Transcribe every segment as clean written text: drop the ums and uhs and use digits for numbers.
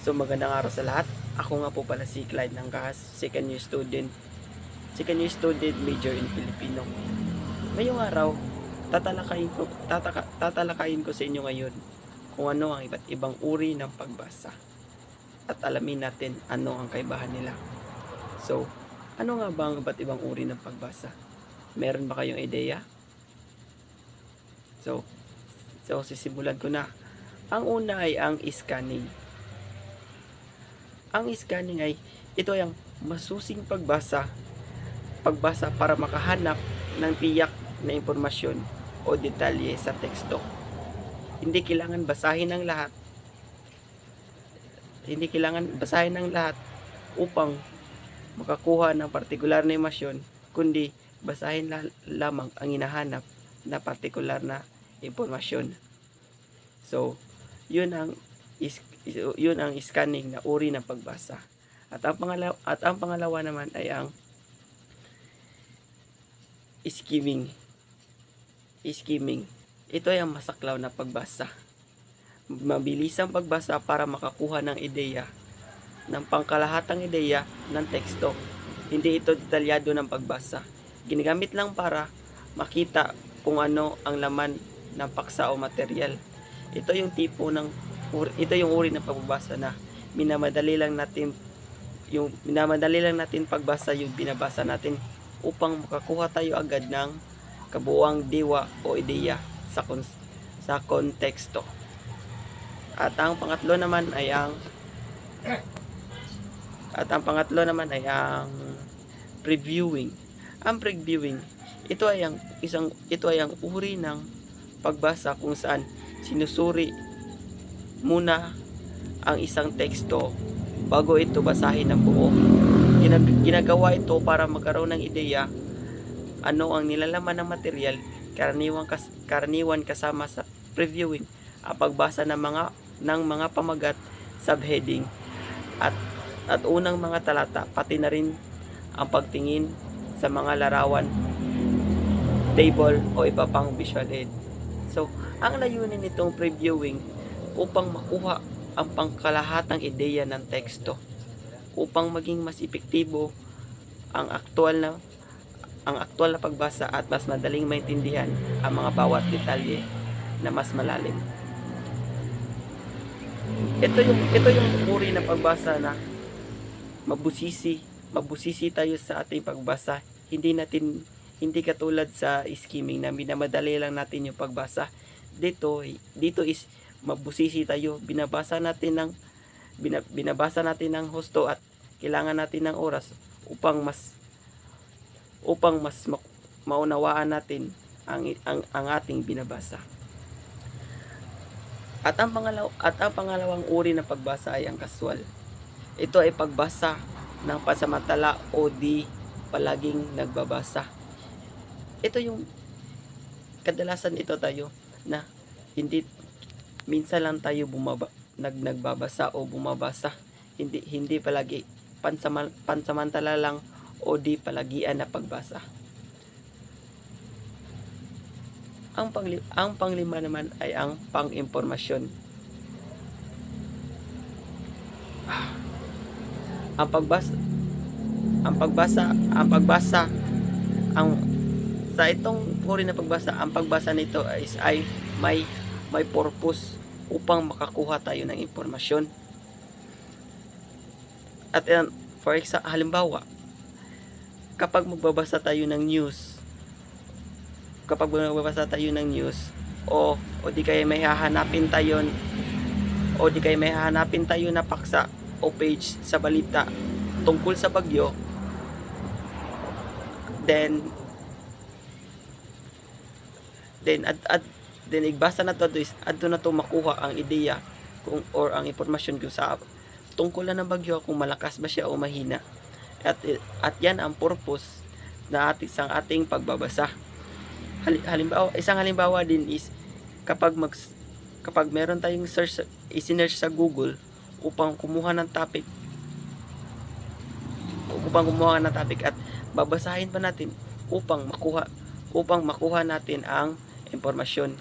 So magandang araw sa lahat. Ako nga po pala si Clyde Nangkas, second year student major in Filipino. Ngayong araw, tatalakayin ko sa inyo ngayon kung ano ang iba't ibang uri ng pagbasa. At alamin natin ano ang kaibahan nila. So, ano nga ba ang iba't ibang uri ng pagbasa? Meron ba kayong ideya? So sisimulan ko na. Ang una ay ang scanning. Ang scanning ay ito ay ang masusing pagbasa para makahanap ng tiyak na impormasyon o detalye sa teksto. Hindi kailangan basahin ang lahat. Upang makakuha ng partikular na impormasyon, kundi basahin lamang ang hinahanap na partikular na impormasyon. So, yun ang scanning na uri ng pagbasa. At ang pangalawa naman ay ang skimming. Ito ay ang masaklaw na pagbasa. Mabilis ang pagbasa para makakuha ng pangkalahatang ideya ng teksto. Hindi ito detalyado ng pagbasa. Ginagamit lang para makita kung ano ang laman ng paksa o material. Ito yung uri ng pagbabasa na minamadali lang natin pagbasa yung binabasa natin upang makakuha tayo agad ng kabuuang diwa o ideya sa konteksto. At ang pangatlo naman ay ang previewing. Ang previewing, ito ay ang uri ng pagbasa kung saan sinusuri muna ang isang teksto bago ito basahin ng buo. Ginagawa ito para magkaroon ng ideya ano ang nilalaman ng material. Karaniwan kasama sa previewing ang pagbasa ng mga pamagat, subheading at unang mga talata, pati na rin ang pagtingin sa mga larawan, table o iba pang visual aid. So, ang layunin nitong previewing upang makuha ang pangkalahatang ideya ng teksto, upang maging mas epektibo ang aktual na pagbasa at mas madaling maintindihan ang mga bawat detalye na mas malalim. Ito yung uri ng pagbasa na mabusisi tayo sa ating pagbasa. Hindi katulad sa skimming na minamadali lang natin yung pagbasa. Dito is mabusisi tayo, binabasa natin ng husto at kailangan natin ng oras upang mas maunawaan natin ang ating binabasa. At ang pangalawang uri ng pagbasa ay ang casual. Ito ay pagbasa ng pansamantala o di palaging nagbabasa. Ito yung kadalasan tayo na minsan lang tayo nagbabasa o bumabasa. Hindi palagi, pansamantala lang o di palagian na pagbasa. Ang panglima naman ay ang pang-impormasyon. Sa itong uri na pagbasa, ang pagbasa nito ay may purpose upang makakuha tayo ng impormasyon. At halimbawa, kapag magbabasa tayo ng news o di kaya may hahanapin tayo na paksa o page sa balita tungkol sa bagyo, then igbasa na to adto na to makuha ang ideya or ang impormasyon kung sa tungkol ng bagyo, kung malakas ba siya o mahina. At yan ang purpose na ating pagbabasa. Isang halimbawa din is kapag meron tayong i-search sa Google upang kumuha ng topic at babasahin pa natin upang makuha natin ang impormasyon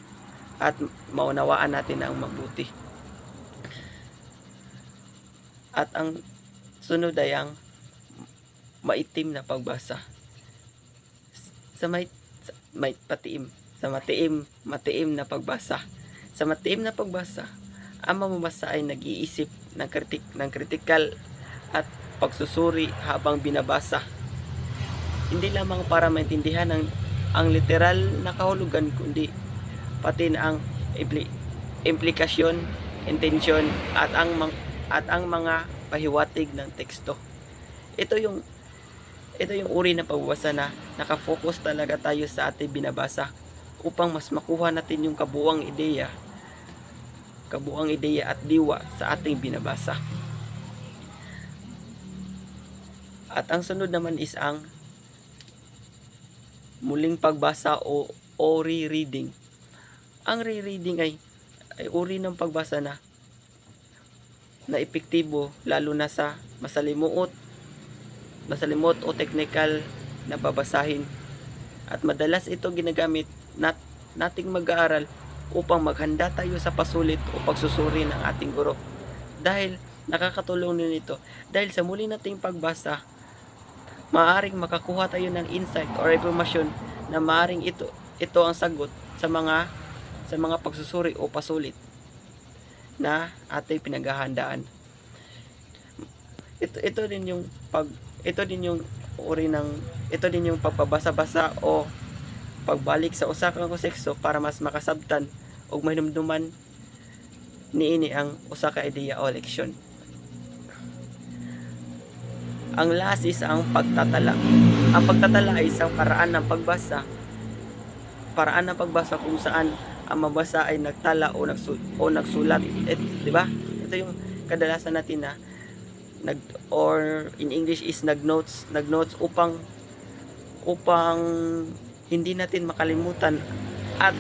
at maunawaan natin ang mabuti. At ang sunod ay ang maitim na pagbasa. Sa may patiim, sa matiim na pagbasa. Sa matiim na pagbasa, ang mamamasa ay nag-iisip ng kritikal at pagsusuri habang binabasa. Hindi lamang para maintindihan ang literal na kahulugan, kundi pati na ang implikasyon, intensyon at ang mga pahiwatig ng teksto. Ito yung uri ng pagbabasa na nakafocus talaga tayo sa ating binabasa upang mas makuha natin yung kabuuang ideya at diwa sa ating binabasa. At ang sunod naman is ang muling pagbasa o rereading. Ang rereading ay uri ng pagbasa na epektibo lalo na sa masalimuot o technical na babasahin, at madalas ito ginagamit nating mag-aaral upang maghanda tayo sa pasulit o pagsusuri ng ating guro. Dahil nakakatulong din ito, dahil sa muli nating pagbasa, maaaring makakuha tayo ng insight or impormasyon na maaaring ito ang sagot sa mga pagsusuri o pasulit na ating pinaghahandaan. Ito din yung pagbabasa-basa o pagbalik sa usa ka konteksto para mas makasabtan ug mahinumduman niini ang usa ka ideya o leksyon. Ang last is ang pagtatala. Ang pagtatala ay isang paraan ng pagbasa kung saan ang mabasa ay nagtala o nagsulat. Di ba? Ito yung kadalasan natin na or in English is nagnotes upang hindi natin makalimutan at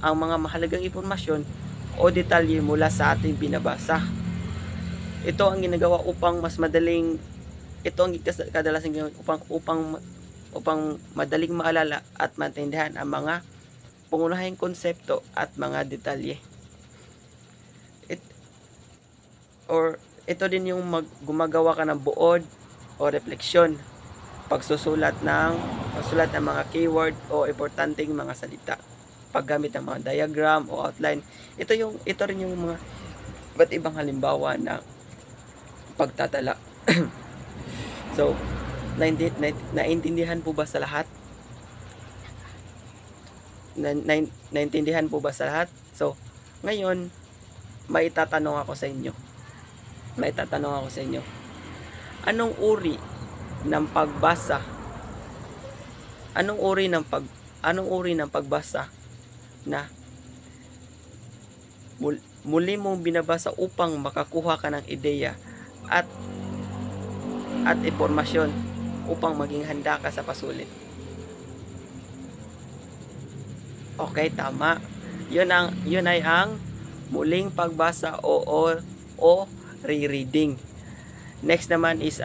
ang mga mahalagang impormasyon o detalye mula sa ating binabasa. Ito ang ginagawa upang mas madaling kadalasan upang madaling maalala at maintindihan ang mga pangunahing konsepto at mga detalye. Ito din yung gumagawa ka ng buod o refleksyon, pagsusulat ng mga keyword o importanteng mga salita, paggamit ng mga diagram o outline. Ito rin yung mga iba't ibang halimbawa ng pagtatala. So, naintindihan po ba sa lahat? Naintindihan po ba sa lahat? So, ngayon, may tatanong ako sa inyo. Anong uri ng pagbasa? Anong uri ng pagbasa na muli mong binabasa upang makakuha ka ng ideya at impormasyon upang maging handa ka sa pasulit? Okay, tama. Yun ay ang muling pagbasa o rereading. Next naman is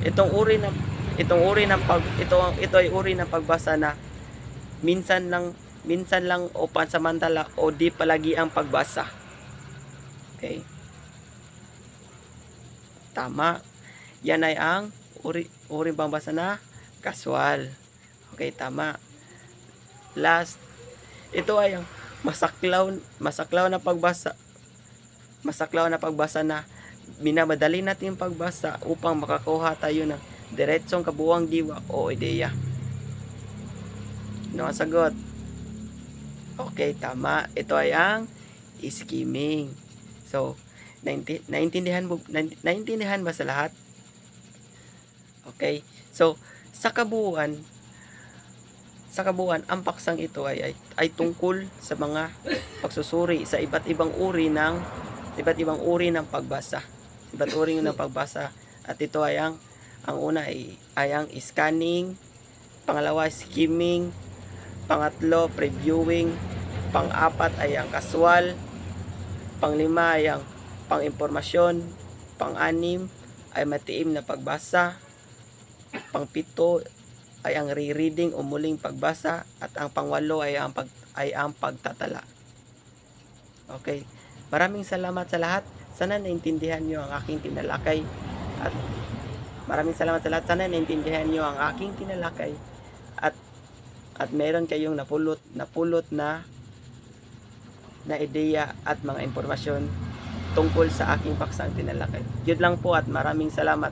ito ay uri ng pagbasa na minsan lang o pansamantala o di palagi ang pagbasa. Okay? Tama. Yan ay ang uri pagbasa na casual. Okay, tama. Last, ito ay ang masaklaw na pagbasa na minamadali natin pagbasa upang makakuha tayo ng diretsong kabuuang diwa o ideya. Ano ang sagot? Okay, tama. Ito ay ang skimming. So, naintindihan ba sa lahat? Okay. So, sa kabuuan, ang paksang ito ay tungkol sa mga pagsusuri sa iba't ibang uri ng pagbasa. At ito ay ang una ay ang scanning, pangalawa skimming, pangatlo previewing, pang-apat ay ang casual, panglima ay ang pang-impormasyon, pang-anim ay matiim na pagbasa, pang-pito ay ang rereading o muling pagbasa at ang pangwalo ay ang pagtatala. Okay. Maraming salamat sa lahat. Sana naintindihan niyo ang aking tinalakay at maraming salamat sa lahat. Sana naintindihan niyo ang aking tinalakay at meron kayong napulot na ideya at mga impormasyon tungkol sa aking paksang tinalakay. Yun lang po at maraming salamat.